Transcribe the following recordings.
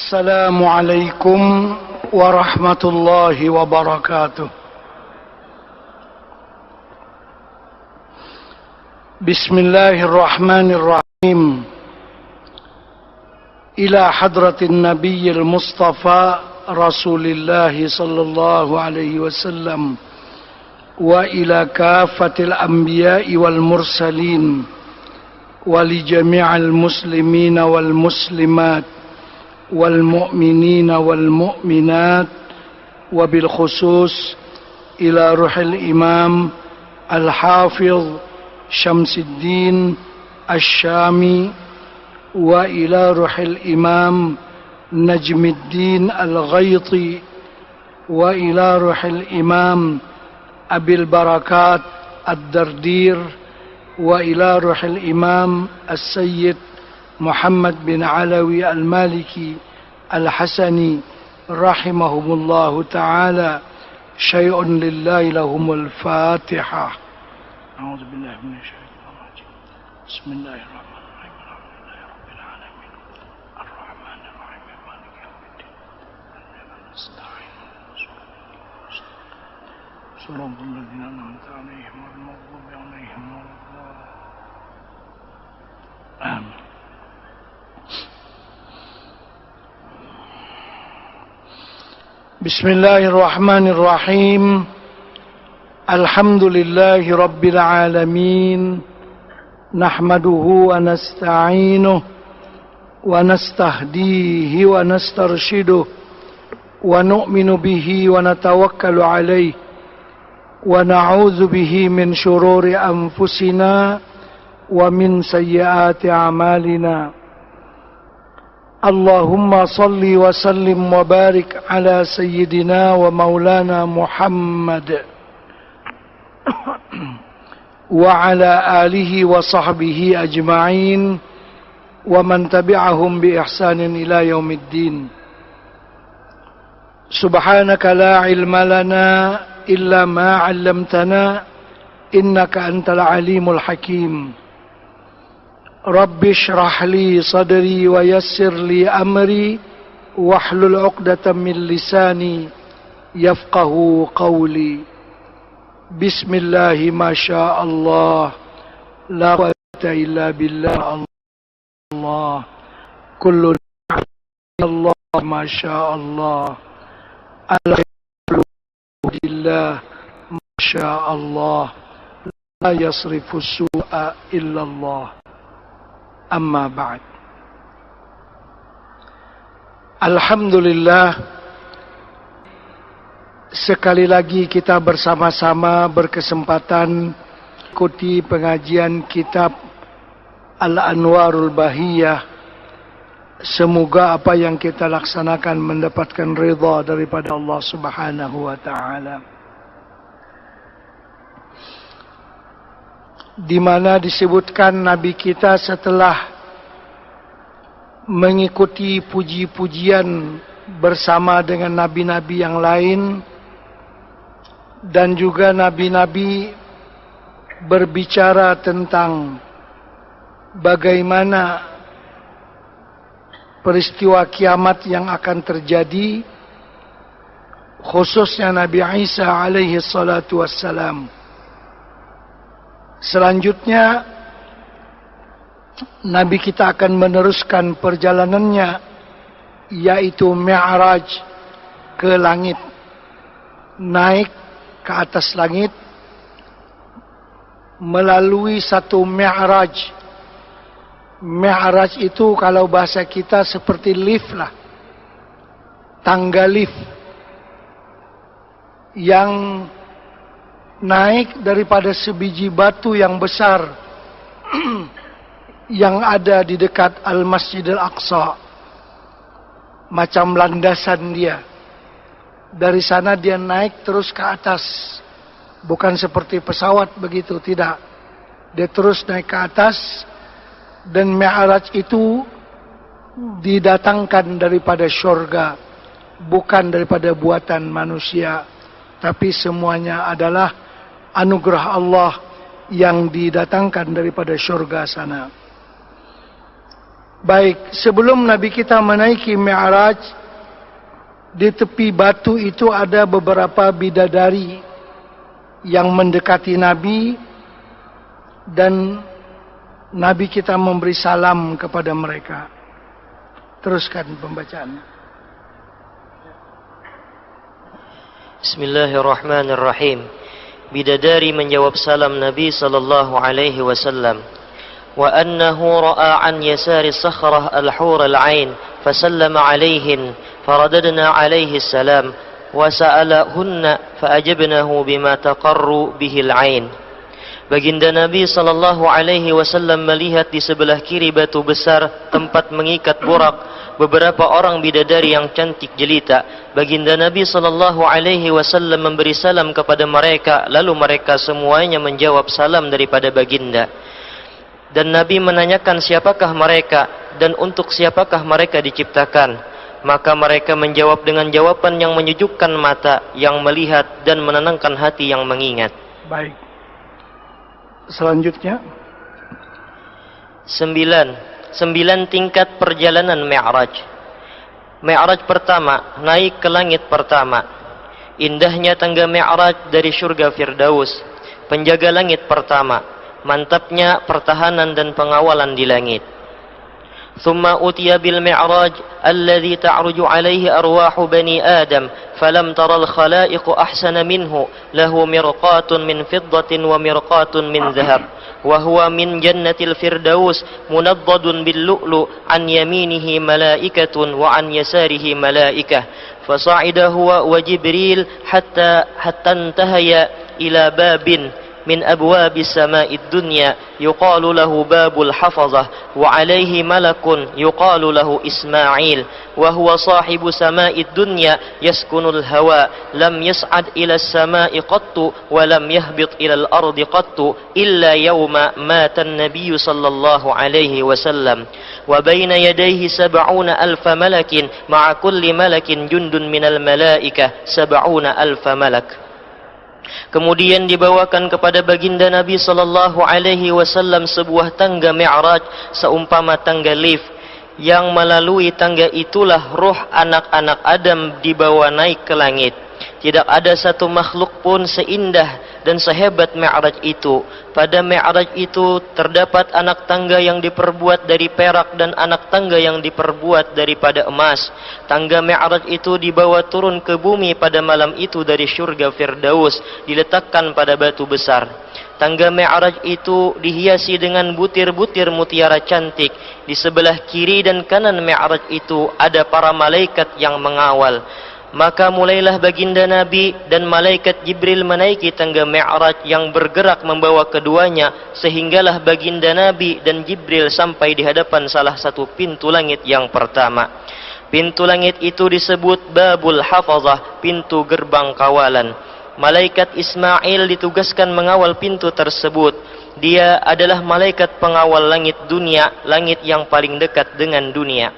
السلام عليكم ورحمة الله وبركاته. بسم الله الرحمن الرحيم. إلى حضرة النبي المصطفى رسول الله صلى الله عليه وسلم وإلى كافة الأنبياء والمرسلين ولجميع المسلمين والمسلمات والمؤمنين والمؤمنات وبالخصوص إلى روح الإمام الحافظ شمس الدين الشامي وإلى روح الإمام نجم الدين الغيطي وإلى روح الإمام أبي البركات الدردير وإلى روح الإمام السيد محمد بن علوي المالكي الحسني رحمهم الله تعالى. شيء لله لهم الفاتحة. أعوذ بالله من الشيطان الرجيم. بسم الله الرحمن الرحيم. الحمد لله رب العالمين الرحمن الرحيم مالك يوم الدين إياك نستعين صراط الذين أنعمت عليهم غير المغضوب عليهم ولا الضالين. آمين. بسم الله الرحمن الرحيم. الحمد لله رب العالمين نحمده ونستعينه ونستهديه ونسترشده ونؤمن به ونتوكل عليه ونعوذ به من شرور أنفسنا ومن سيئات أعمالنا. اللهم صل وسلم وبارك على سيدنا ومولانا محمد وعلى آله وصحبه أجمعين ومن تبعهم بإحسان إلى يوم الدين. سبحانك لا علم لنا إلا ما علمتنا إنك أنت العليم الحكيم. رب اشرح لي صدري ويسر لي أمري واحلل عقدة من لساني يفقه قولي. بسم الله ما شاء الله لا قوة إلا بالله. الله كل الله ما شاء الله لله ما شاء الله لا يصرف السوء إلا الله. Amma ba'd. Alhamdulillah, sekali lagi kita bersama-sama berkesempatan ikuti pengajian kitab Al-Anwarul Bahiyah. Semoga apa yang kita laksanakan mendapatkan ridha daripada Allah Subhanahu wa taala. Di mana disebutkan Nabi kita setelah mengikuti puji-pujian bersama dengan nabi-nabi yang lain dan juga nabi-nabi berbicara tentang bagaimana peristiwa kiamat yang akan terjadi, khususnya Nabi Isa alaihi salatu wassalam. Selanjutnya Nabi kita akan meneruskan perjalanannya, yaitu Mi'raj ke langit, naik ke atas langit melalui satu Mi'raj. Mi'raj itu kalau bahasa kita seperti lift lah, tangga lift yang naik daripada sebiji batu yang besar yang ada di dekat Al-Masjidil Aqsa, macam landasan dia. Dari sana dia naik terus ke atas, bukan seperti pesawat begitu, tidak. Dia terus naik ke atas, dan Mi'raj itu didatangkan daripada syurga, bukan daripada buatan manusia, tapi semuanya adalah anugerah Allah yang didatangkan daripada syurga sana. Baik, sebelum Nabi kita menaiki Mi'raj, di tepi batu itu ada beberapa bidadari yang mendekati Nabi, dan Nabi kita memberi salam kepada mereka. Teruskan pembacaan. Bismillahirrahmanirrahim. Bidadari menjawab salam Nabi sallallahu alaihi wasallam. Wa annahu ra'a an yasari sakhrah al-hur al-ain fasallama alaihin faradadna alaihi salam wa sa'alahunna faajabnahu bima taqarru bihi al-ain. Baginda Nabi sallallahu alaihi wasallam melihat di sebelah kiri batu besar tempat mengikat burak beberapa orang bidadari yang cantik jelita. Baginda Nabi sallallahu alaihi wasallam memberi salam kepada mereka, lalu mereka semuanya menjawab salam daripada baginda. Dan Nabi menanyakan siapakah mereka dan untuk siapakah mereka diciptakan. Maka mereka menjawab dengan jawaban yang menyejukkan mata yang melihat dan menenangkan hati yang mengingat. Baik. Selanjutnya 9 tingkat perjalanan Mi'raj. Mi'raj pertama, naik ke langit pertama. Indahnya tangga Mi'raj dari surga Firdaus. Penjaga langit pertama. Mantapnya pertahanan dan pengawalan di langit. Thumma utiya bil mi'raj alladhi ta'ruju alaihi arwahu bani Adam falam taral khalaiqu ahsana minhu lahu mirqatun min fiddatin wa mirqatun min dhahab wa huwa min jannatil firdaus munaddadun bil lu'lu an yaminihi malaikatun wa an yasarihi malaikah fasa'ida huwa wa Jibril hatta intahaya ila babin من أبواب السماء الدنيا يقال له باب الحفظة وعليه ملك يقال له إسماعيل وهو صاحب سماء الدنيا يسكن الهواء لم يصعد إلى السماء قط ولم يهبط إلى الأرض قط إلا يوم مات النبي صلى الله عليه وسلم وبين يديه 70,000 ملك مع كل ملك جند من الملائكة 70,000 ملك. Kemudian dibawakan kepada baginda Nabi sallallahu alaihi wasallam sebuah tangga Mi'raj seumpama tangga lift, yang melalui tangga itulah ruh anak-anak Adam dibawa naik ke langit. Tidak ada satu makhluk pun seindah dan sehebat Mi'raj itu. Pada Mi'raj itu terdapat anak tangga yang diperbuat dari perak dan anak tangga yang diperbuat daripada emas. Tangga Mi'raj itu dibawa turun ke bumi pada malam itu dari surga Firdaus, diletakkan pada batu besar. Tangga Mi'raj itu dihiasi dengan butir-butir mutiara cantik. Di sebelah kiri dan kanan Mi'raj itu ada para malaikat yang mengawal. Maka mulailah baginda Nabi dan malaikat Jibril menaiki tangga Mi'raj yang bergerak membawa keduanya, sehinggalah baginda Nabi dan Jibril sampai di hadapan salah satu pintu langit yang pertama. Pintu langit itu disebut Babul Hafazah, pintu gerbang kawalan. Malaikat Ismail ditugaskan mengawal pintu tersebut. Dia adalah malaikat pengawal langit dunia, langit yang paling dekat dengan dunia.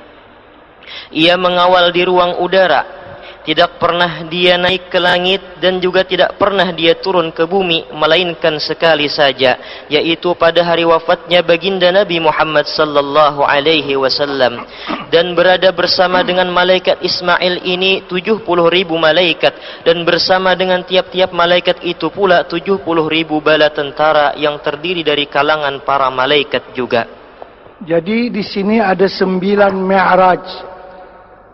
Ia mengawal di ruang udara. Tidak pernah dia naik ke langit dan juga tidak pernah dia turun ke bumi, melainkan sekali saja, yaitu pada hari wafatnya baginda Nabi Muhammad sallallahu alaihi wasallam. Dan berada bersama dengan malaikat Ismail ini 70.000 malaikat, dan bersama dengan tiap-tiap malaikat itu pula 70.000 bala tentara yang terdiri dari kalangan para malaikat juga. Jadi di sini ada 9 Mi'raj.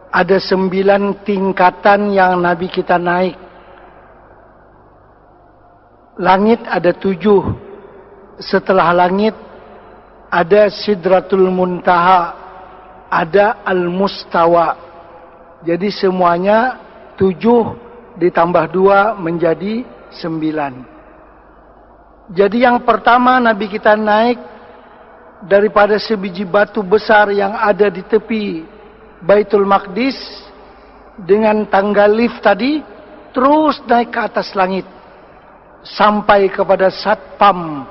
Ada 9 tingkatan yang Nabi kita naik. Langit ada 7. Setelah langit ada Sidratul Muntaha, ada Al-Mustawa. Jadi semuanya 7 ditambah 2 menjadi 9. Jadi yang pertama Nabi kita naik daripada sebiji batu besar yang ada di tepi Baitul Maqdis dengan tangga lift tadi, terus naik ke atas langit sampai kepada satpam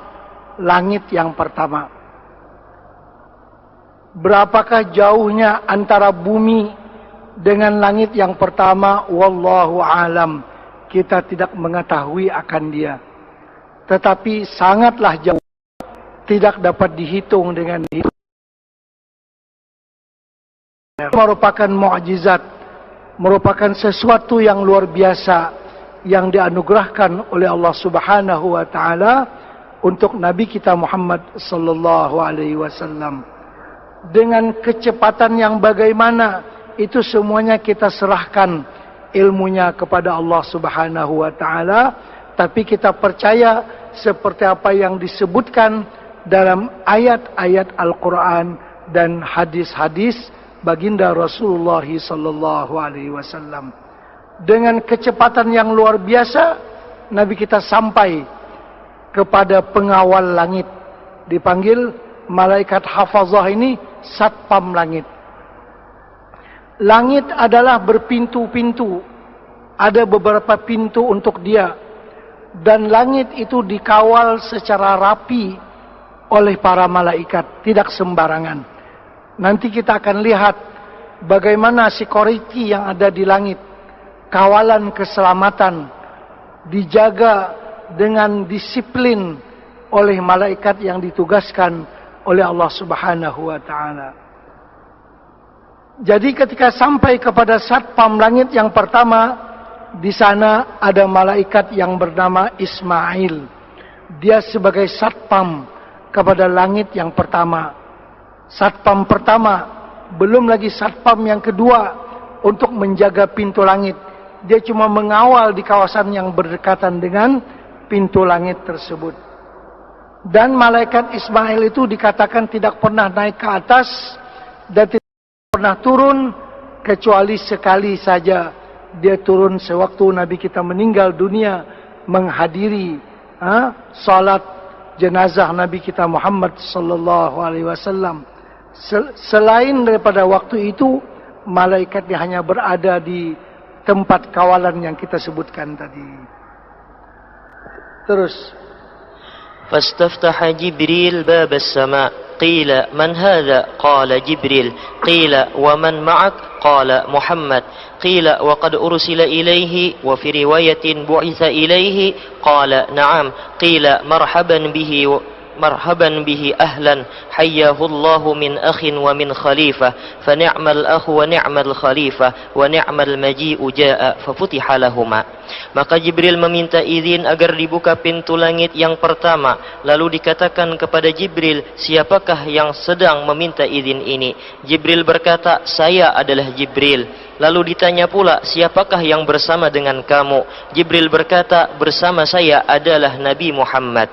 langit yang pertama. Berapakah jauhnya antara bumi dengan langit yang pertama? Wallahu alam. Kita tidak mengetahui akan dia. Tetapi sangatlah jauh, tidak dapat dihitung dengan hitung. Merupakan mukjizat, merupakan sesuatu yang luar biasa yang dianugerahkan oleh Allah Subhanahu wa taala untuk Nabi kita Muhammad sallallahu alaihi wasallam. Dengan kecepatan yang bagaimana, itu semuanya kita serahkan ilmunya kepada Allah Subhanahu wa taala, tapi kita percaya seperti apa yang disebutkan dalam ayat-ayat Al-Qur'an dan hadis-hadis baginda Rasulullah sallallahu alaihi wasallam. Dengan kecepatan yang luar biasa, Nabi kita sampai kepada pengawal langit. Dipanggil malaikat hafazah ini satpam langit. Langit adalah berpintu-pintu. Ada beberapa pintu untuk dia. Dan langit itu dikawal secara rapi oleh para malaikat, tidak sembarangan. Nanti kita akan lihat bagaimana security yang ada di langit. Kawalan keselamatan dijaga dengan disiplin oleh malaikat yang ditugaskan oleh Allah Subhanahu wa taala. Jadi ketika sampai kepada satpam langit yang pertama, di sana ada malaikat yang bernama Ismail. Dia sebagai satpam kepada langit yang pertama. Satpam pertama, belum lagi satpam yang kedua untuk menjaga pintu langit. Dia cuma mengawal di kawasan yang berdekatan dengan pintu langit tersebut. Dan malaikat Ismail itu dikatakan tidak pernah naik ke atas dan tidak pernah turun, kecuali sekali saja dia turun sewaktu Nabi kita meninggal dunia menghadiri salat jenazah Nabi kita Muhammad sallallahu alaihi wasallam. Selain daripada waktu itu, malaikatnya hanya berada di tempat kawalan yang kita sebutkan tadi. Terus. فاستفتح جبريل باب السماء قيل من هذا قال جبريل قيل ومن معك قال محمد قيل وقد أرسل إليه وفي رواية بعث إليه قال نعم قيل مرحبا به أهلا حياه الله من أخ ومن خليفة فنعم الأخ ونعم الخليفة ونعم المجيء جاء ففتح لهما. Maka Jibril meminta izin agar dibuka pintu langit yang pertama. Lalu dikatakan kepada Jibril, siapakah yang sedang meminta izin ini? Jibril berkata, saya adalah Jibril. Lalu ditanya pula, siapakah yang bersama dengan kamu? Jibril berkata, bersama saya adalah Nabi Muhammad.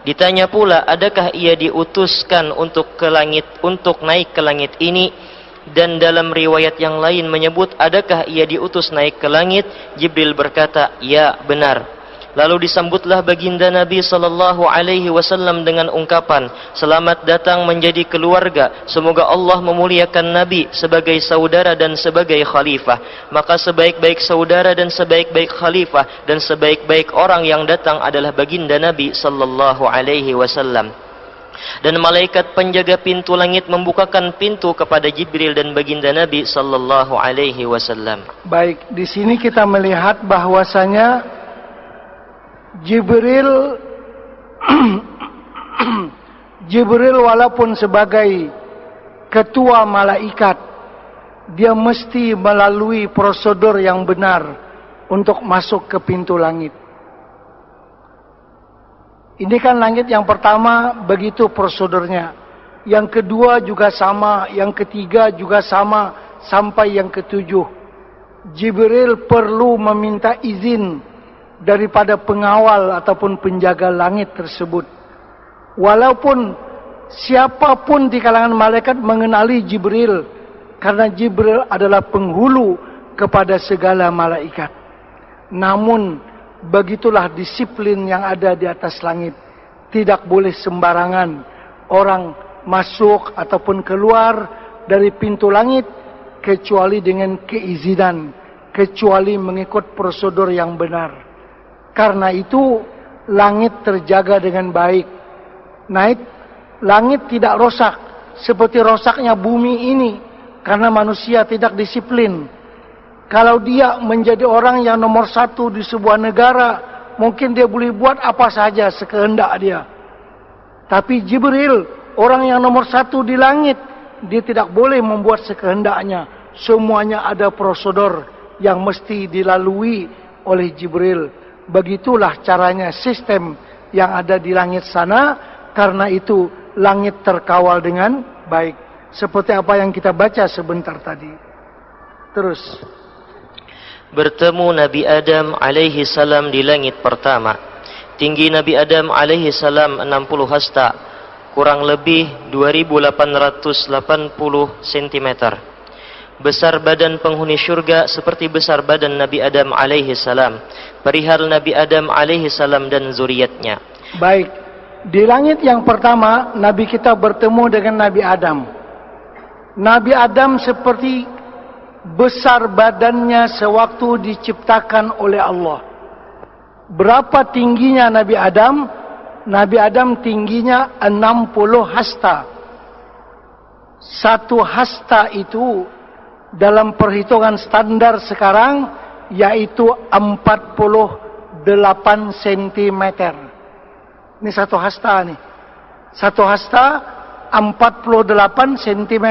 Ditanya pula, adakah ia diutuskan untuk naik ke langit ini? Dan dalam riwayat yang lain menyebut, adakah ia diutus naik ke langit? Jibril berkata, ya benar. Lalu disambutlah baginda Nabi sallallahu alaihi wasallam dengan ungkapan, selamat datang menjadi keluarga. Semoga Allah memuliakan Nabi sebagai saudara dan sebagai khalifah. Maka sebaik-baik saudara dan sebaik-baik khalifah dan sebaik-baik orang yang datang adalah baginda Nabi sallallahu alaihi wasallam. Dan malaikat penjaga pintu langit membukakan pintu kepada Jibril dan baginda Nabi sallallahu alaihi wasallam. Baik, di sini kita melihat bahwasanya Jibril walaupun sebagai ketua malaikat, dia mesti melalui prosedur yang benar untuk masuk ke pintu langit. Ini kan langit yang pertama, begitu prosedurnya. Yang kedua juga sama, yang ketiga juga sama, sampai yang ketujuh. Jibril perlu meminta izin daripada pengawal ataupun penjaga langit tersebut. Walaupun siapapun di kalangan malaikat mengenali Jibril, karena Jibril adalah penghulu kepada segala malaikat. Namun begitulah disiplin yang ada di atas langit. Tidak boleh sembarangan orang masuk ataupun keluar dari pintu langit kecuali dengan keizinan, kecuali mengikut prosedur yang benar. Karena itu langit terjaga dengan baik. Langit tidak rosak seperti rosaknya bumi ini karena manusia tidak disiplin. Kalau dia menjadi orang yang nomor satu di sebuah negara, mungkin dia boleh buat apa saja sekehendak dia. Tapi Jibril, orang yang nomor satu di langit, dia tidak boleh membuat sekehendaknya. Semuanya ada prosedur yang mesti dilalui oleh Jibril. Begitulah caranya sistem yang ada di langit sana. Karena itu langit terkawal dengan baik. Seperti apa yang kita baca sebentar tadi. Terus. Bertemu Nabi Adam alaihi salam di langit pertama. Tinggi Nabi Adam alaihi salam 60 hasta, kurang lebih 2880 cm. Besar badan penghuni syurga seperti besar badan Nabi Adam alaihi salam. Perihal Nabi Adam alaihi salam dan zuriatnya. Baik, di langit yang pertama Nabi kita bertemu dengan Nabi Adam. Nabi Adam seperti besar badannya sewaktu diciptakan oleh Allah. Berapa tingginya Nabi Adam? Nabi Adam tingginya 60 hasta. Satu hasta itu dalam perhitungan standar sekarang yaitu 48 cm. Ini satu hasta nih. Satu hasta 48 cm.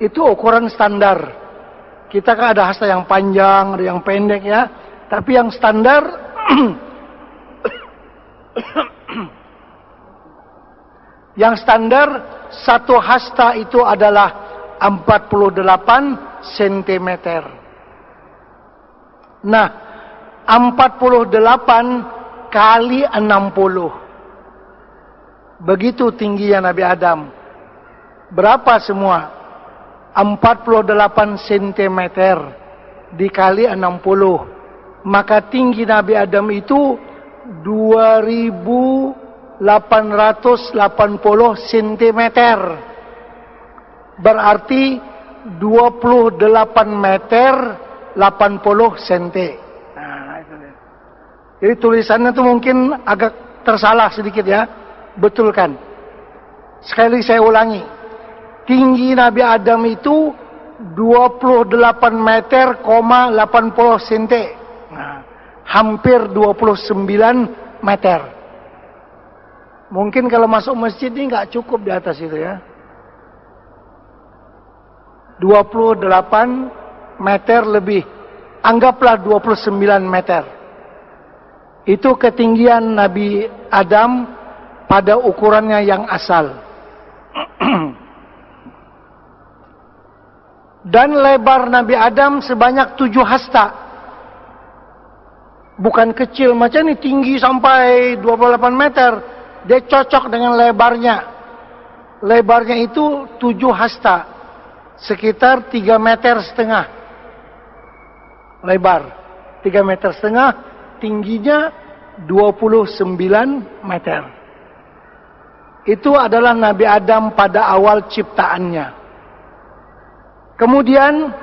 Itu ukuran standar. Kita kan ada hasta yang panjang, ada yang pendek ya. Tapi yang standar yang standar satu hasta itu adalah 48 cm. Nah, 48 kali 60. Begitu tingginya Nabi Adam. Berapa semua? 48 cm dikali 60. Maka tinggi Nabi Adam itu 2880 cm. Berarti 28 meter 80 cm. Nah, itu dia. Jadi tulisannya tuh mungkin agak tersalah sedikit ya. Betulkan. Sekali saya ulangi. Tinggi Nabi Adam itu 28 meter, 80 cm. Nah, hampir 29 meter. Mungkin kalau masuk masjid ini nggak cukup di atas itu ya. 28 meter lebih. Anggaplah 29 meter. Itu ketinggian Nabi Adam pada ukurannya yang asal. Dan lebar Nabi Adam sebanyak 7 hasta. Bukan kecil macam ini, tinggi sampai 28 meter. Dia cocok dengan lebarnya. Lebarnya itu 7 hasta. Sekitar 3,5 meter. Lebar. 3,5 meter. Tingginya 29 meter. Itu adalah Nabi Adam pada awal ciptaannya. Kemudian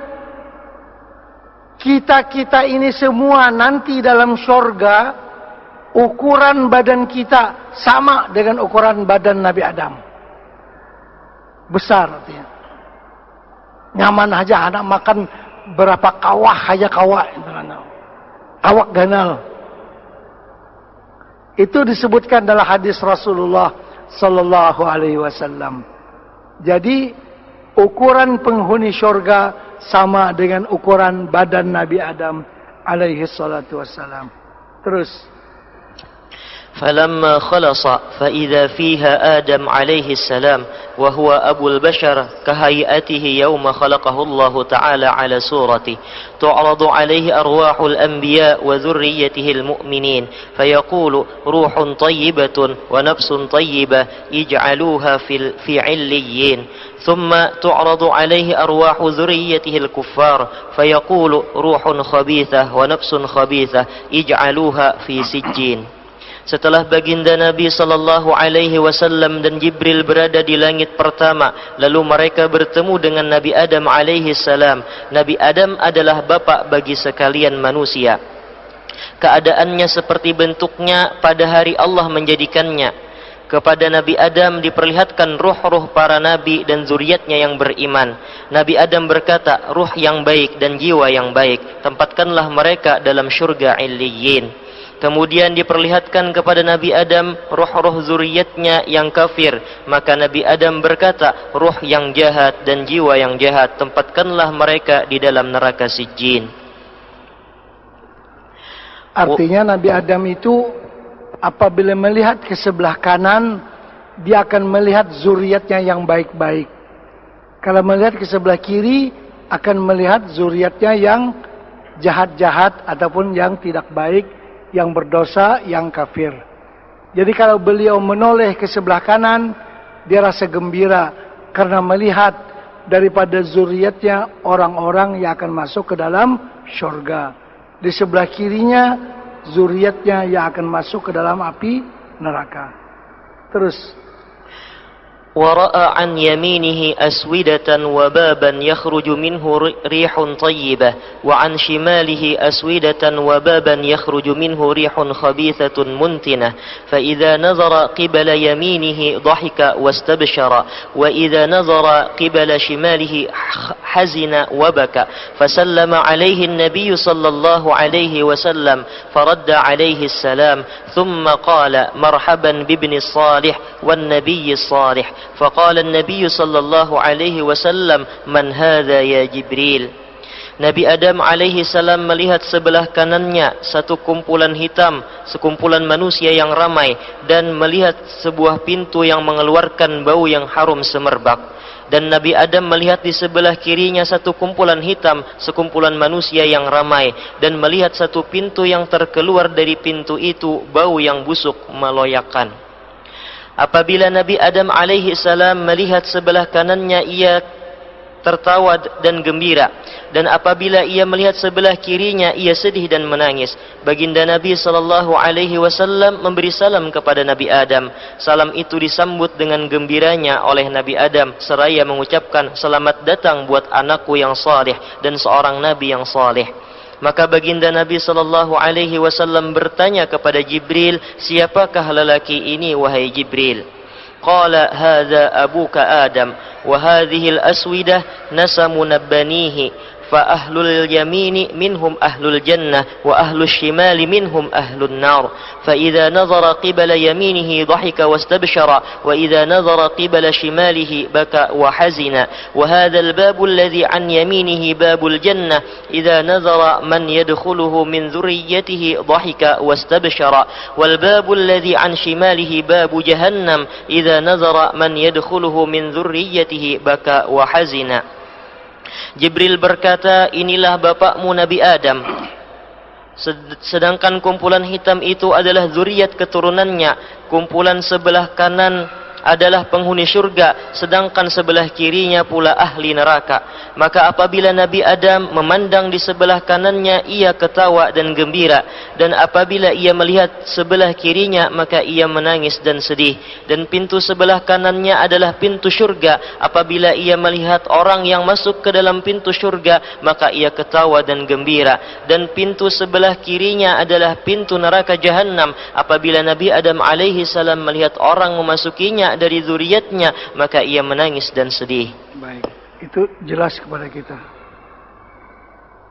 kita ini semua nanti dalam surga, ukuran badan kita sama dengan ukuran badan Nabi Adam. Besar artinya. Nyaman aja anak makan berapa kawah aja kawah. Awak ganal. Itu disebutkan dalam hadis Rasulullah sallallahu alaihi wasallam. Jadi ukuran penghuni surga sama dengan ukuran badan Nabi Adam alaihi salatu wassalam. Terus. فلما خلص فإذا فيها آدم عليه السلام وهو أبو البشر كهيئته يوم خلقه الله تعالى على صورته تعرض عليه أرواح الأنبياء وذريته المؤمنين فيقول روح طيبة ونفس طيبة اجعلوها في عليين ثم تعرض عليه أرواح ذريته الكفار فيقول روح خبيثة ونفس خبيثة اجعلوها في سجين. Setelah baginda Nabi sallallahu alaihi wasallam dan Jibril berada di langit pertama, lalu mereka bertemu dengan Nabi Adam alaihi salam. Nabi Adam adalah bapak bagi sekalian manusia. Keadaannya seperti bentuknya pada hari Allah menjadikannya. Kepada Nabi Adam diperlihatkan ruh-ruh para nabi dan zuriatnya yang beriman. Nabi Adam berkata, ruh yang baik dan jiwa yang baik, tempatkanlah mereka dalam syurga Illiyin. Kemudian diperlihatkan kepada Nabi Adam ruh-ruh zuriyatnya yang kafir. Maka Nabi Adam berkata, ruh yang jahat dan jiwa yang jahat, tempatkanlah mereka di dalam neraka Sijjin. Artinya Nabi Adam itu apabila melihat ke sebelah kanan, dia akan melihat zuriatnya yang baik-baik. Kalau melihat ke sebelah kiri, akan melihat zuriatnya yang jahat-jahat ataupun yang tidak baik, yang berdosa, yang kafir. Jadi kalau beliau menoleh ke sebelah kanan, dia rasa gembira karena melihat daripada zuriatnya orang-orang yang akan masuk ke dalam syurga. Di sebelah kirinya, zuriatnya yang akan masuk ke dalam api neraka. Terus. ورأى عن يمينه أسودة وبابا يخرج منه ريح طيبة وعن شماله أسودة وبابا يخرج منه ريح خبيثة منتنة فإذا نظر قبل يمينه ضحك واستبشر وإذا نظر قبل شماله حزن وبكى فسلم عليه النبي صلى الله عليه وسلم فرد عليه السلام ثم قال مرحبا بابن الصالح والنبي الصالح فقال النبي صلى الله عليه وسلم من هذا يا جبريل. Nabi Adam alaihi salam melihat sebelah kanannya satu kumpulan hitam, sekumpulan manusia yang ramai, dan melihat sebuah pintu yang mengeluarkan bau yang harum semerbak. Dan Nabi Adam melihat di sebelah kirinya satu kumpulan hitam, sekumpulan manusia yang ramai, dan melihat satu pintu yang terkeluar dari pintu itu bau yang busuk meloyakan. Apabila Nabi Adam alaihi salam melihat sebelah kanannya, ia tertawa dan gembira, dan apabila ia melihat sebelah kirinya, ia sedih dan menangis. Baginda Nabi sallallahu alaihi wasallam memberi salam kepada Nabi Adam. Salam itu disambut dengan gembiranya oleh Nabi Adam seraya mengucapkan, selamat datang buat anakku yang saleh dan seorang nabi yang saleh. Maka baginda Nabi sallallahu alaihi wasallam bertanya kepada Jibril, siapakah lelaki ini wahai Jibril? Qala hadza abuka Adam wa hadhihi al-aswidah nasamu nabbanihi fa ahlul yamini minhum ahlul jannah wa ahlul shimali minhum ahlun nar fa idza nazara qibala yaminihi dhahika wastabshara wa idza nazara qibala shimalihi baka wa hazina wa hadha al-bab alladhi an yaminihi babul jannah idza nazara man yadkhuluhu min dhurriyyatihi dhahika wastabshara wal bab alladhi an shimalihi babu jahannam idza nazara man yadkhuluhu min dhurriyyatihi baka wa hazina. Jibril berkata, inilah bapakmu Nabi Adam. Sedangkan kumpulan hitam itu adalah zuriat keturunannya. Kumpulan sebelah kanan adalah penghuni syurga, sedangkan sebelah kirinya pula ahli neraka. Maka apabila Nabi Adam memandang di sebelah kanannya, ia ketawa dan gembira, dan apabila ia melihat sebelah kirinya, maka ia menangis dan sedih. Dan pintu sebelah kanannya adalah pintu syurga. Apabila ia melihat orang yang masuk ke dalam pintu syurga, maka ia ketawa dan gembira. Dan pintu sebelah kirinya adalah pintu neraka Jahannam. Apabila Nabi Adam alaihi salam melihat orang memasukinya dari zuriatnya, maka ia menangis dan sedih. Baik, itu jelas kepada kita.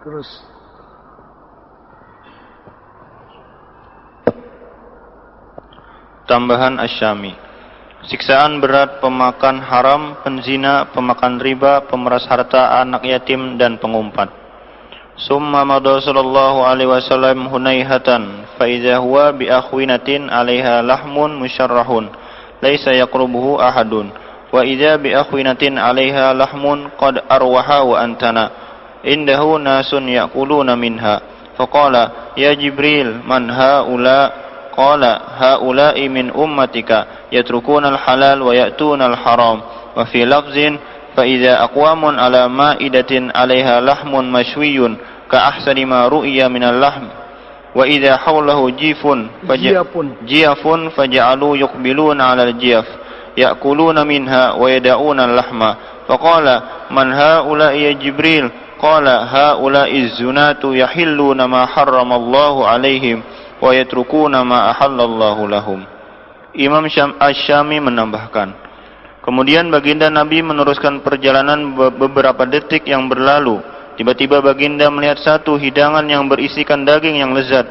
Terus. Tambahan Asy-Syami. Siksaan berat pemakan haram, penzina, pemakan riba, pemeras harta anak yatim, dan pengumpat. Summa madha sallallahu alaihi wasallam hunaihatan fa idza huwa bi akhwinatin 'alaiha lahmun musyarrahun laisa yaqrubuhu ahadun wa idza bi akhwinatin 'alaiha lahmun qad arwaha wa antana indahu nasun yaquluna minha faqala ya Jibril man haula qala haula'i min ummatika yatrukuna al-halal wa ya'tuna al-haram wa fi lafzin fa idza aqwamun 'ala ma'idatin 'alaiha lahmun mashwiyun ka ahsani ma ru'iya min al-lahm wa idza hawlahu jiyafun faj'alu yuqbiluna 'ala al-jiyaf ya'kuluna minha wa yad'una al-lahma faqala man haula'i ya Jibril qala haula'i az-zunatu yahilluna ma harrama Allahu 'alaihim wa yatrukuna ma ahallallahu lahum. Imam Asy-Syami menambahkan, kemudian baginda Nabi meneruskan perjalanan beberapa detik yang berlalu. Tiba-tiba baginda melihat satu hidangan yang berisikan daging yang lezat.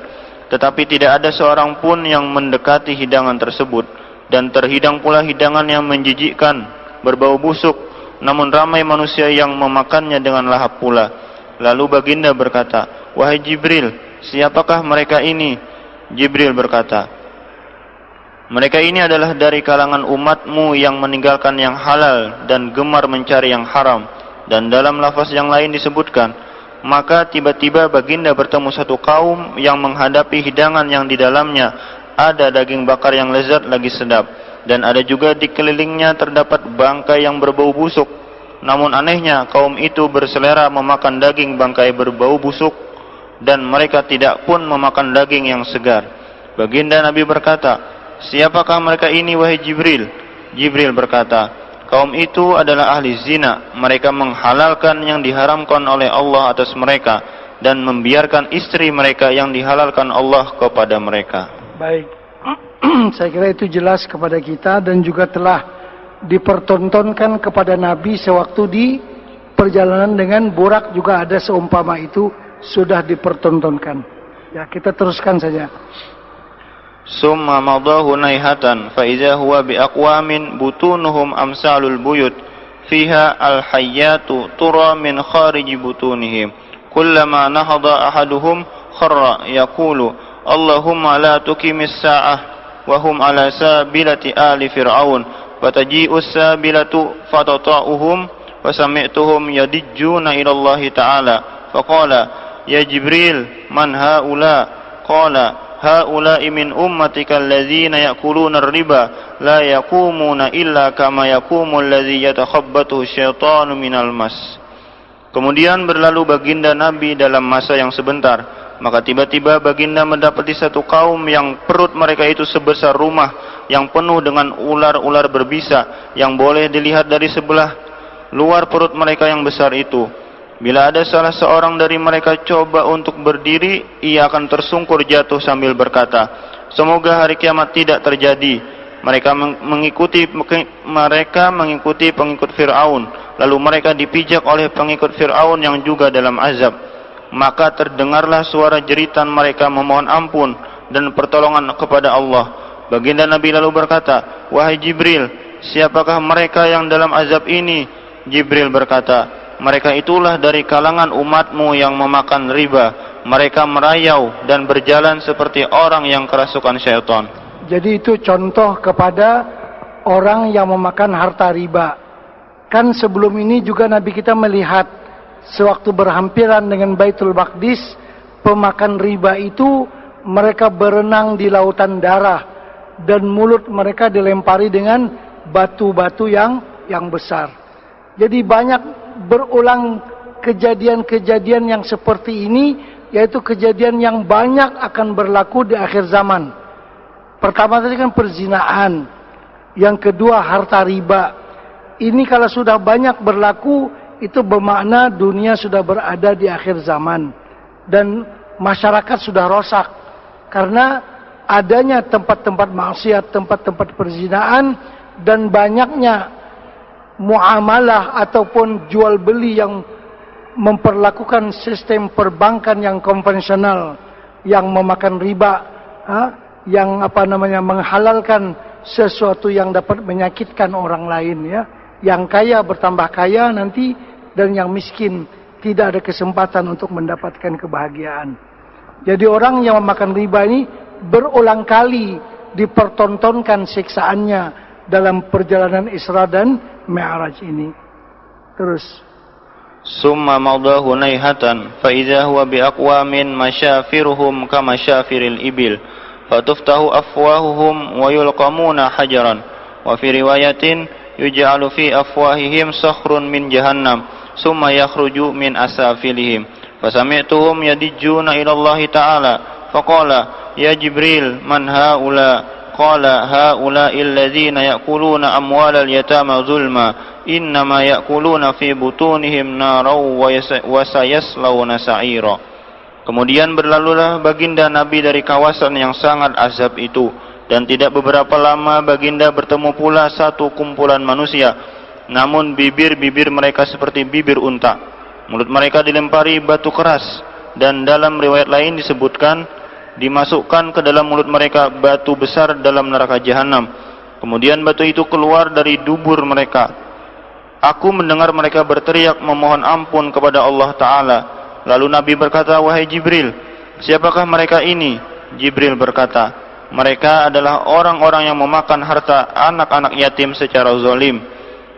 tetapi tidak ada seorang pun yang mendekati hidangan tersebut, dan terhidang pula hidangan yang menjijikkan, berbau busuk, namun ramai manusia yang memakannya dengan lahap pula. Lalu baginda berkata, "Wahai Jibril, siapakah mereka ini?" Jibril berkata, "Mereka ini adalah dari kalangan umatmu yang meninggalkan yang halal dan gemar mencari yang haram." Dan dalam lafaz yang lain disebutkan, maka tiba-tiba baginda bertemu satu kaum yang menghadapi hidangan yang di dalamnya ada daging bakar yang lezat lagi sedap, dan ada juga di kelilingnya terdapat bangkai yang berbau busuk. Namun anehnya kaum itu berselera memakan daging bangkai berbau busuk, dan mereka tidak pun memakan daging yang segar. Baginda Nabi berkata, "Siapakah mereka ini wahai Jibril?" Jibril berkata, "Kaum itu adalah ahli zina. Mereka menghalalkan yang diharamkan oleh Allah atas mereka, dan membiarkan istri mereka yang dihalalkan Allah kepada mereka." Baik, saya kira itu jelas kepada kita dan juga telah dipertontonkan kepada Nabi sewaktu di perjalanan dengan Burak juga ada seumpama itu sudah dipertontonkan. Ya, kita teruskan saja. Summa madahu naihatan fa idza huwa bi aqwamin butunuhum amsalul buyut fiha al hayyatu tura min khariji butunihim kullama nahada ahaduhum kharra yaqulu Allahumma la tuqimis sa'ah wa hum ala sabilati ali fir'aun fataji'us sabilatu fatata'uhum wa sami'tuhum yadijjuna ila Allah ta'ala faqala ya Jibril man haula qala haula'i min ummatika alladzina ya'kuluna ar-riba la yaqumuna illa kama yaqumu alladzi yatakhabbathu syaitanu minal mas. Kemudian berlalu baginda Nabi dalam masa yang sebentar, maka tiba-tiba baginda mendapati satu kaum yang perut mereka itu sebesar rumah yang penuh dengan ular-ular berbisa yang boleh dilihat dari sebelah luar perut mereka yang besar itu. Bila ada salah seorang dari mereka coba untuk berdiri, ia akan tersungkur jatuh sambil berkata, "Semoga hari kiamat tidak terjadi." Mereka mengikuti pengikut Fir'aun, lalu mereka dipijak oleh pengikut Fir'aun yang juga dalam azab. Maka terdengarlah suara jeritan mereka memohon ampun dan pertolongan kepada Allah. Baginda Nabi lalu berkata, "Wahai Jibril, siapakah mereka yang dalam azab ini?" Jibril berkata, "Mereka itulah dari kalangan umatmu yang memakan riba. Mereka merayau dan berjalan seperti orang yang kerasukan syaitan." Jadi itu contoh kepada orang yang memakan harta riba. Kan sebelum ini juga Nabi kita melihat sewaktu berhampiran dengan Baitul Maqdis, pemakan riba itu mereka berenang di lautan darah dan mulut mereka dilempari dengan batu-batu yang besar. Jadi banyak berulang kejadian-kejadian yang seperti ini, yaitu kejadian yang banyak akan berlaku di akhir zaman. Pertama tadi kan perzinaan, yang kedua harta riba. Ini kalau sudah banyak berlaku, itu bermakna dunia sudah berada di akhir zaman dan masyarakat sudah rosak karena adanya tempat-tempat maksiat, tempat-tempat perzinaan, dan banyaknya muamalah ataupun jual beli yang memperlakukan sistem perbankan yang konvensional, yang memakan riba, yang menghalalkan sesuatu yang dapat menyakitkan orang lain, ya. Yang kaya bertambah kaya nanti, dan yang miskin tidak ada kesempatan untuk mendapatkan kebahagiaan. Jadi orang yang memakan riba ini berulang kali dipertontonkan siksaannya dalam perjalanan Isra dan Mi'raj ini. Terus. Summa madahu naihatan fa idza huwa bi aqwamin masyafiruhum kama syafiril ibil fatuftahu afwahuhum wa yulqamuna hajaran wa fi riwayatin yuj'alu fi afwahihim sakhrun min jahannam summa yakhruju min asafilihim fasami'tuhum yadijjuna ila Allah ta'ala faqala ya Jibril man haula qala haula alladzina ya'kuluna amwalal yatama zulma innama ya'kuluna fi butunihim naraw wa sayaslawna sa'ira. Kemudian berlalulah baginda Nabi dari kawasan yang sangat azab itu, dan tidak beberapa lama baginda bertemu pula satu kumpulan manusia, namun bibir-bibir mereka seperti bibir unta. Mulut mereka dilempari batu keras, dan dalam riwayat lain disebutkan dimasukkan ke dalam mulut mereka batu besar dalam neraka jahanam. Kemudian batu itu keluar dari dubur mereka. Aku mendengar mereka berteriak memohon ampun kepada Allah Ta'ala. Lalu Nabi berkata, wahai Jibril, siapakah mereka ini? Jibril berkata, mereka adalah orang-orang yang memakan harta anak-anak yatim secara zalim.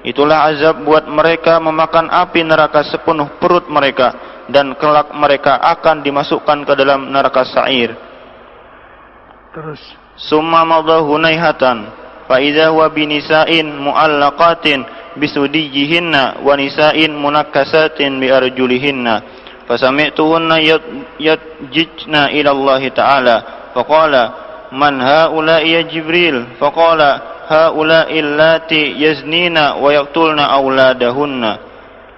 Itulah azab buat mereka memakan api neraka sepenuh perut mereka, dan kelak mereka akan dimasukkan ke dalam neraka sa'ir. Terus. Summa madha hunaihatan fa idza huwa binisa'in mu'allaqatin bisudijihinna wa nisa'in munakkasatin bi arjulihinna fasami'tuhunna yajjna ila Allah Ta'ala faqala man haula'i ya Jibril faqala haula'i allati yaznina wa yaqtulna auladahunna.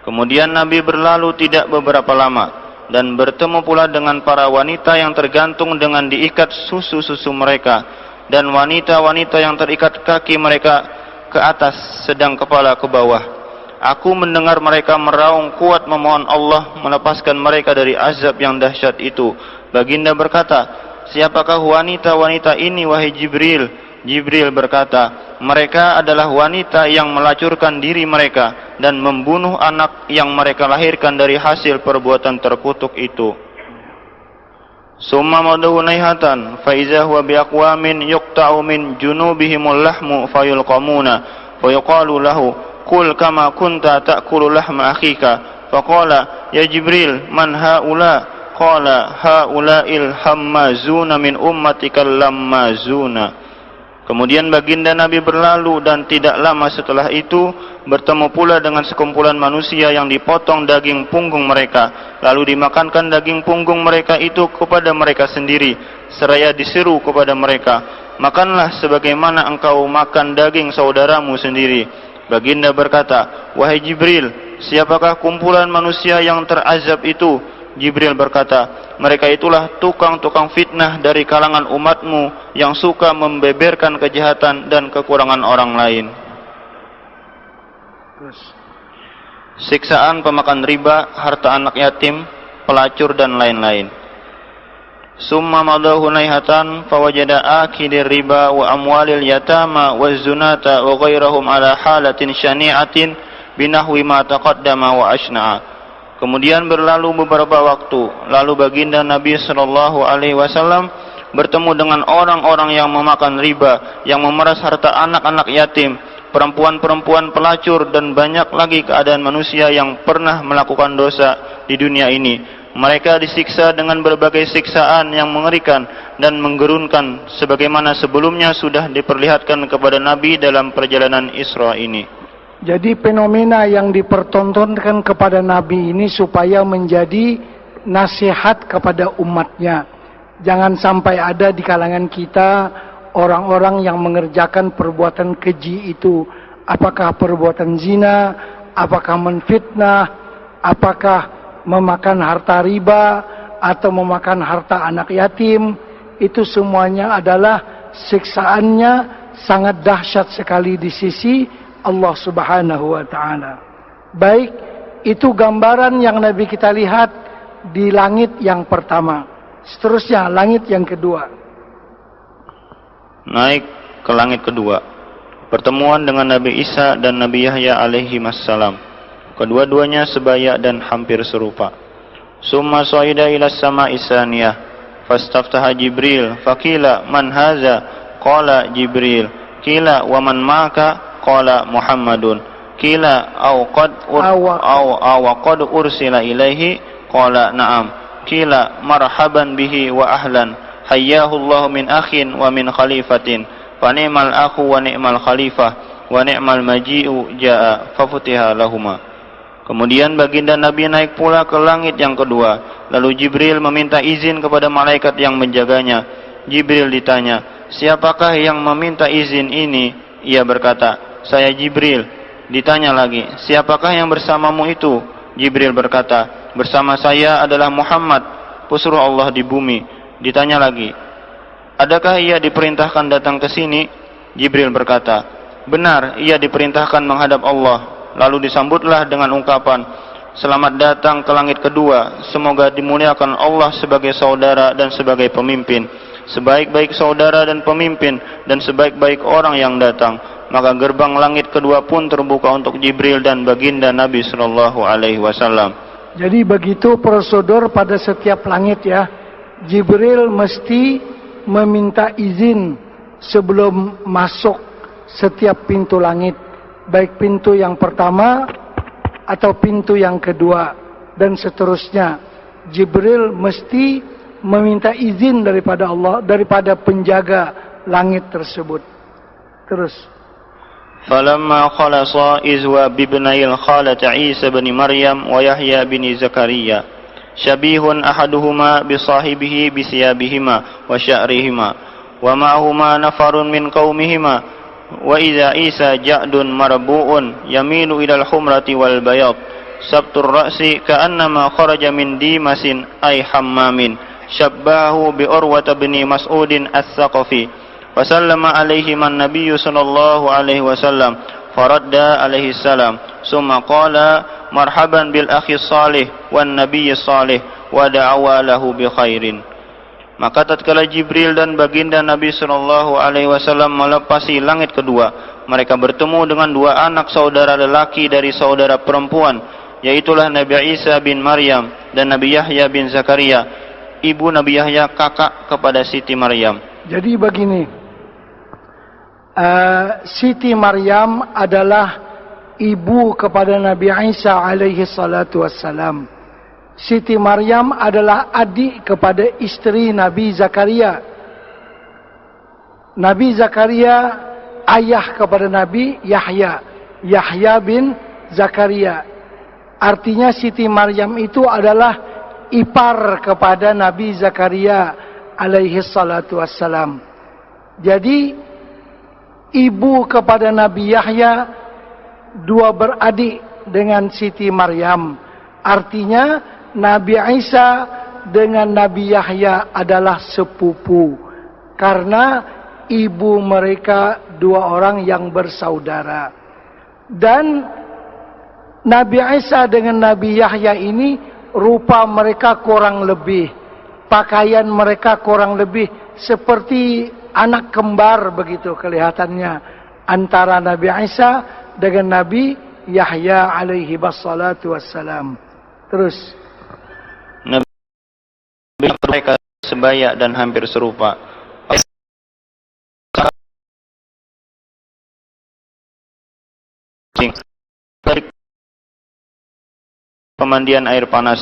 Kemudian Nabi berlalu tidak beberapa lama dan bertemu pula dengan para wanita yang tergantung dengan diikat susu-susu mereka, dan wanita-wanita yang terikat kaki mereka ke atas sedang kepala ke bawah. Aku mendengar mereka meraung kuat memohon Allah melepaskan mereka dari azab yang dahsyat itu. Baginda berkata, siapakah wanita-wanita ini wahai Jibril? Jibril berkata, mereka adalah wanita yang melacurkan diri mereka dan membunuh anak yang mereka lahirkan dari hasil perbuatan terkutuk itu. Summa madahu naihatan fa iza huwa biaqwamin yuqta'u min junubihimul lahmu fayulqamuna fa yuqalu lahu qul kama kunta ta'kulu lahma akhika faqala ya Jibril man haula qala haula'il hammazuna min ummatikal lammazuna. Kemudian baginda Nabi berlalu dan tidak lama setelah itu bertemu pula dengan sekumpulan manusia yang dipotong daging punggung mereka, lalu dimakankan daging punggung mereka itu kepada mereka sendiri, seraya diseru kepada mereka, makanlah sebagaimana engkau makan daging saudaramu sendiri. Baginda berkata, wahai Jibril, siapakah kumpulan manusia yang terazab itu? Jibril berkata, mereka itulah tukang-tukang fitnah dari kalangan umatmu yang suka membeberkan kejahatan dan kekurangan orang lain. Siksaan pemakan riba, harta anak yatim, pelacur dan lain-lain. Summa madahu naihatan fawajada akidir riba wa amwalil yatama wa zunata wa ghairahum ala halatin syani'atin binahwi ma taqaddama wa ashna'a. Kemudian berlalu beberapa waktu, lalu baginda Nabi sallallahu alaihi wasallam bertemu dengan orang-orang yang memakan riba, yang memeras harta anak-anak yatim, perempuan-perempuan pelacur dan banyak lagi keadaan manusia yang pernah melakukan dosa di dunia ini. Mereka disiksa dengan berbagai siksaan yang mengerikan dan menggerunkan sebagaimana sebelumnya sudah diperlihatkan kepada Nabi dalam perjalanan Isra ini. Jadi fenomena yang dipertontonkan kepada Nabi ini supaya menjadi nasihat kepada umatnya. Jangan sampai ada di kalangan kita orang-orang yang mengerjakan perbuatan keji itu. Apakah perbuatan zina, apakah menfitnah, apakah memakan harta riba, atau memakan harta anak yatim. Itu semuanya adalah siksaannya sangat dahsyat sekali di sisi Allah Subhanahu wa ta'ala. Baik, itu gambaran yang Nabi kita lihat di langit yang pertama. Seterusnya, langit yang kedua. Naik ke langit kedua. Pertemuan dengan Nabi Isa dan Nabi Yahya alaihi wassalam. Kedua-duanya sebaya dan hampir serupa. Summa sa'ida ila sama'i saniyah. Fastaftaha Jibril. Faqila man haza? Qala Jibril. Qila wa man maka? Qala Muhammadun. Qila aw qad ursila ilaihi? Qala na'am. Qila marhaban bihi wa ahlan. Hayyahu Allah min akhin wa min khalifatin. Fa ni'mal akhu wa ni'mal khalifah wa ni'mal maji'u ja'a fafutiha lahuma. Kemudian baginda Nabi naik pula ke langit yang kedua. Lalu Jibril meminta izin kepada malaikat yang menjaganya. Jibril ditanya, siapakah yang meminta izin ini? Ia berkata, saya Jibril. Ditanya lagi, siapakah yang bersamamu itu? Jibril berkata, bersama saya adalah Muhammad, pesuruh Allah di bumi. Ditanya lagi, adakah ia diperintahkan datang ke sini? Jibril berkata, benar, ia diperintahkan menghadap Allah. Lalu disambutlah dengan ungkapan, Selamat datang ke langit kedua. Semoga dimuliakan Allah sebagai saudara dan sebagai pemimpin, sebaik-baik saudara dan pemimpin, dan sebaik-baik orang yang datang. Maka gerbang langit kedua pun terbuka untuk Jibril dan baginda Nabi sallallahu alaihi wasallam. Jadi begitu prosedur pada setiap langit ya. Jibril mesti meminta izin sebelum masuk setiap pintu langit, baik pintu yang pertama atau pintu yang kedua dan seterusnya. Jibril mesti meminta izin daripada Allah, daripada penjaga langit tersebut. Terus. Falamma khalasa izwa bibnayil khalat Isa bin Maryam wa Yahya bin Zakaria syabihun ahaduhuma bi sahibihi bi siyabihima wa sya'rihima wa ma'ahuma nafarun min qaumihima wa idza Isa ja'dun marbu'un yamilu ilal humrati wal bayad sabtur ra'si ka'annama kharaja min dimasin ay hammamin syabbahu bi Urwata bin Mas'udin as-Saqafi wa sallama alaihi man nabiyyu sallallahu alaihi wasallam faradda alaihi salam summa qala marhaban bil akhi salih wan nabiyyi salih wa da'awa lahu bi khairin. Maka tatkala Jibril dan baginda Nabi sallallahu alaihi wasallam melepasi langit kedua, mereka bertemu dengan dua anak saudara lelaki dari saudara perempuan, yaitulah Nabi Isa bin Maryam dan Nabi Yahya bin Zakaria. Ibu Nabi Yahya kakak kepada Siti Maryam. Jadi begini, Siti Maryam adalah ibu kepada Nabi Isa alaihi salatu wassalam. Siti Maryam adalah adik kepada istri Nabi Zakaria. Nabi Zakaria ayah kepada Nabi Yahya, Yahya bin Zakaria. Artinya Siti Maryam itu adalah ipar kepada Nabi Zakaria alaihi salatu wassalam. Jadi ibu kepada Nabi Yahya, dua beradik dengan Siti Maryam. Artinya Nabi Isa dengan Nabi Yahya adalah sepupu, karena ibu mereka dua orang yang bersaudara. Dan Nabi Isa dengan Nabi Yahya ini rupa mereka kurang lebih, pakaian mereka kurang lebih seperti anak kembar begitu kelihatannya antara Nabi Isa dengan Nabi Yahya alaihi wassalatu wassalam. Terus mereka sebaya dan hampir serupa. Pemandian air panas.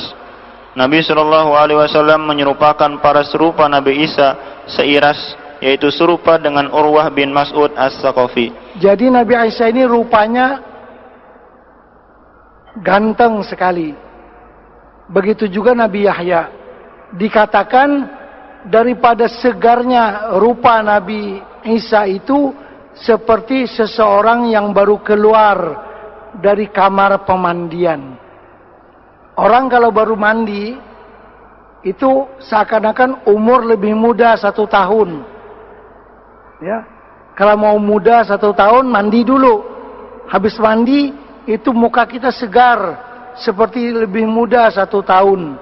Nabi sallallahu alaihi wasallam menyerupakan para serupa Nabi Isa seiras, yaitu serupa dengan Urwah bin Mas'ud as-Saqafi. Jadi Nabi Isa ini rupanya ganteng sekali. Begitu juga Nabi Yahya. Dikatakan daripada segarnya rupa Nabi Isa itu seperti seseorang yang baru keluar dari kamar pemandian. Orang kalau baru mandi itu seakan-akan umur lebih muda 1 tahun. Ya, kalau mau muda 1 tahun mandi dulu. Habis mandi itu muka kita segar seperti lebih muda 1 tahun.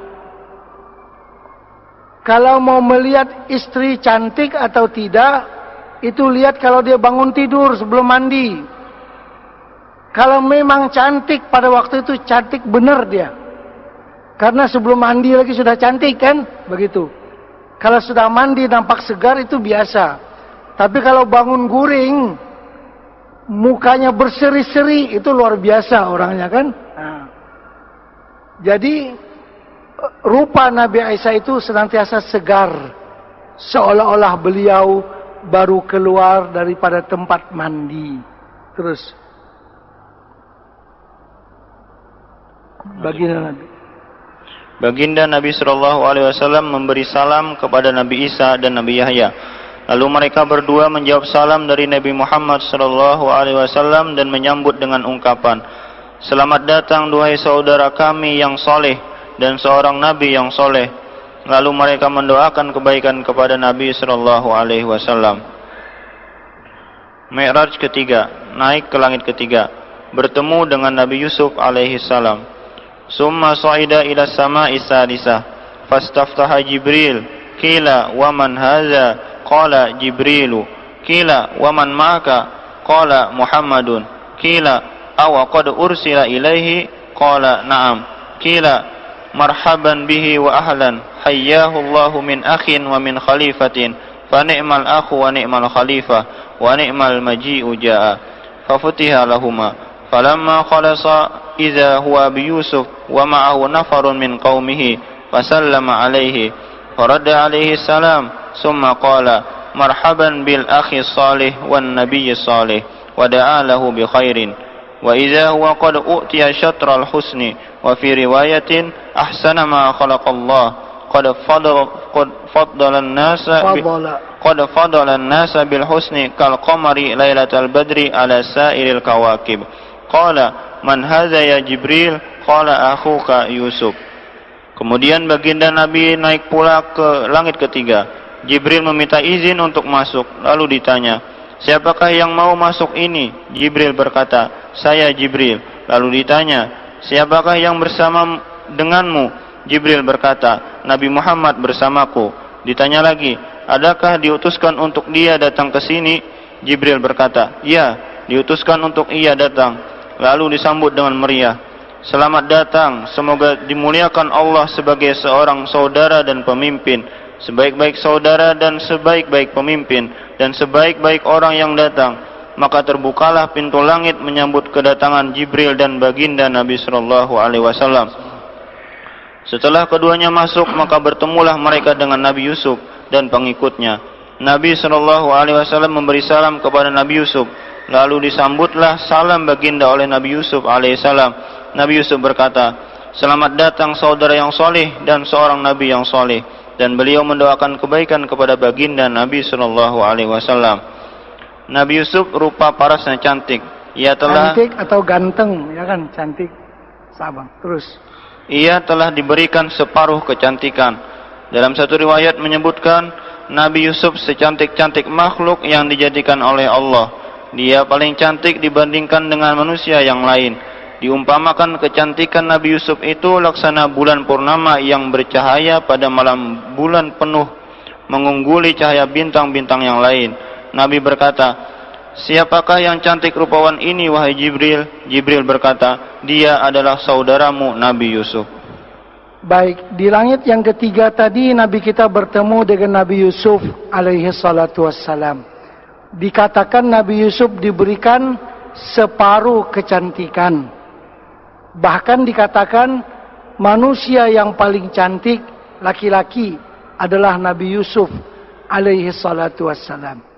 Kalau mau melihat istri cantik atau tidak, itu lihat kalau dia bangun tidur sebelum mandi. Kalau memang cantik pada waktu itu cantik benar dia. Karena sebelum mandi lagi sudah cantik kan? Begitu. Kalau sudah mandi nampak segar itu biasa. Tapi kalau bangun guring, mukanya berseri-seri, itu luar biasa orangnya kan? Nah. Jadi rupa Nabi Isa itu senantiasa segar, seolah-olah beliau baru keluar daripada tempat mandi. Terus Baginda Nabi sallallahu alaihi wasallam memberi salam kepada Nabi Isa dan Nabi Yahya. Lalu mereka berdua menjawab salam dari Nabi Muhammad sallallahu alaihi wasallam dan menyambut dengan ungkapan, "Selamat datang duhai saudara kami yang soleh dan seorang nabi yang soleh." Lalu mereka mendoakan kebaikan kepada Nabi sallallahu alaihi wasallam. Mi'raj ketiga, naik ke langit ketiga, bertemu dengan Nabi Yusuf alaihi salam. Summa sa'ida ila sama'i sadisah fastaftaha Jibril. Qila wa man hadza? Qala Jibrilu. Qila wa man ma'aka? Qala Muhammadun. Qila aw qad ursila ilaihi? Qala na'am. Qila marhaban bihi wa ahlan, hayyahu Allahu min akhin wa min khalifatin, fa ni'mal akhu wa ni'mal khalifah wa ni'mal maji'u ja'a. Fafutiha lahuma falamma khalasa idza huwa bi Yusuf wa ma'ahu nafarun min qaumihi fasallama alaihi faradda alaihi salam summa qala marhaban bil akhi salih wan nabiyyi salih wa da'a lahu bi khairin wa idza huwa qad utiya syatral husni wa fi riwayatin ahsana ma khalaqallah qad faddala an-nasa bil husni kal qamari lailatal badri ala sairil kawakib. Qala man hadza ya Jibril? Qala akhuka Yusuf. Kemudian baginda Nabi naik pula ke langit ketiga. Jibril meminta izin untuk masuk, lalu ditanya, siapakah yang mau masuk ini? Jibril berkata, saya Jibril. Lalu ditanya, siapakah yang bersama denganmu? Jibril berkata, Nabi Muhammad bersamaku. Ditanya lagi, adakah diutuskan untuk dia datang ke sini? Jibril berkata, ya, diutuskan untuk ia datang. Lalu disambut dengan meriah, selamat datang, semoga dimuliakan Allah sebagai seorang saudara dan pemimpin, sebaik-baik saudara dan sebaik-baik pemimpin, dan sebaik-baik orang yang datang. Maka terbukalah pintu langit menyambut kedatangan Jibril dan baginda Nabi sallallahu alaihi wasallam. Setelah keduanya masuk, maka bertemulah mereka dengan Nabi Yusuf dan pengikutnya. Nabi sallallahu alaihi wasallam memberi salam kepada Nabi Yusuf, lalu disambutlah salam baginda oleh Nabi Yusuf alaihissalam. Nabi Yusuf berkata, selamat datang saudara yang soleh dan seorang Nabi yang soleh. Dan beliau mendoakan kebaikan kepada baginda Nabi sallallahu alaihi wasallam. Nabi Yusuf rupa parasnya cantik. Ia telah cantik atau ganteng, ya kan? Cantik. Sabar. Terus. Ia telah diberikan separuh kecantikan. Dalam satu riwayat menyebutkan Nabi Yusuf secantik-cantik makhluk yang dijadikan oleh Allah. Dia paling cantik dibandingkan dengan manusia yang lain. Diumpamakan kecantikan Nabi Yusuf itu laksana bulan purnama yang bercahaya pada malam bulan penuh, mengungguli cahaya bintang-bintang yang lain. Nabi berkata, siapakah yang cantik rupawan ini wahai Jibril? Jibril berkata, dia adalah saudaramu Nabi Yusuf. Baik, di langit yang ketiga tadi Nabi kita bertemu dengan Nabi Yusuf alaihi salatu wassalam. Dikatakan Nabi Yusuf diberikan separuh kecantikan. Bahkan dikatakan manusia yang paling cantik laki-laki adalah Nabi Yusuf alaihi salatu wassalam.